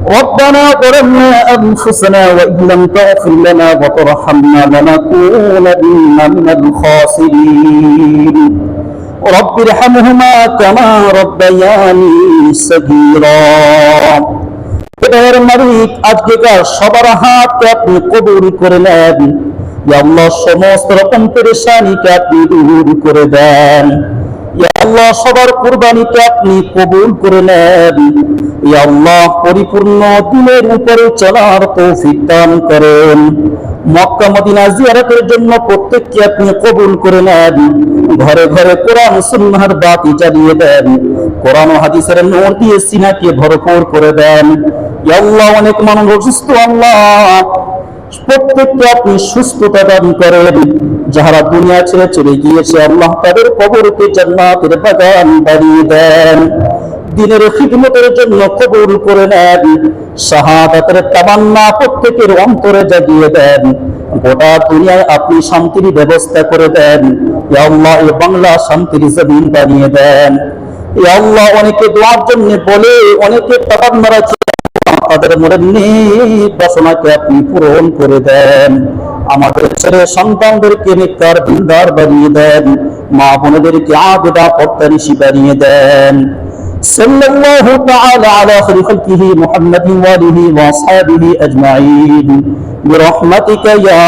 ربنا ظلمنا أنفسنا وإن لم تغفر لنا وترحمنا لنكونن من الخاسرين رب ارحمهما كما ربياني صغيرا এর মালিক আজকেকার সবার হাতকে আপনি কবুল করে নেন। ইয়া আল্লাহ, সমস্ত রকম পেরেশানিকে আপনি দূর করে দেন। ইয়া আল্লাহ, সবার কুরবানিকে আপনি কবুল করে নেন। ইয়া আল্লাহ, পরিপূর্ণ দ্বীনের উপরে চলার তৌফিক দান করেন। মক্কা মদিনা জিয়ারতের জন্য প্রত্যেককে আপনি কবুল করে নেন। ঘরে ঘরে কোরআন সুন্নাহর বাতি জ্বালিয়ে দেন। কোরআন ও হাদিসের নূর দিয়ে সিনাকে ভরপুর করে দেন। ইয়া আল্লাহ, অনেক মানুষ অসুস্থ, আল্লাহ প্রত্যেককে আপনি সুস্থতা দান করেন। যারা দুনিয়া ছেড়ে চলে গিয়েছে আল্লাহ, তাদের কবরকে জান্নাতের বাগান বানিয়ে দেন। দ্বীনের খিদমতের জন্য কবুল করে নেন। শাহাদাতের তামান্না প্রত্যেকের অন্তরে জাগিয়ে দেন। গোটা দুনিয়ায় আপনি শান্তির ব্যবস্থা করে দেন। ইয়া আল্লাহ, এই বাংলা শান্তির জমিন বানিয়ে দেন। ইয়া আল্লাহ, অনেকে দোয়ার জন্য বলে, অনেকে তামান্না রাখে, তাদের মনে নেক বাসনাকে আপনি পূরণ করে দেন। আমাদের ছেলে সন্তানদেরকে নেককার দিনদার বানিয়ে দেন। মা বোনদেরকে আবেদা পর্দানিশী বানিয়ে দেন। সাল্লাল্লাহু তাআলা আলা খায়রি খালকিহি মুহাম্মাদিন ওয়া আলিহি ওয়া আসহাবিহি আজমাইন বিরহমাতিকা ইয়া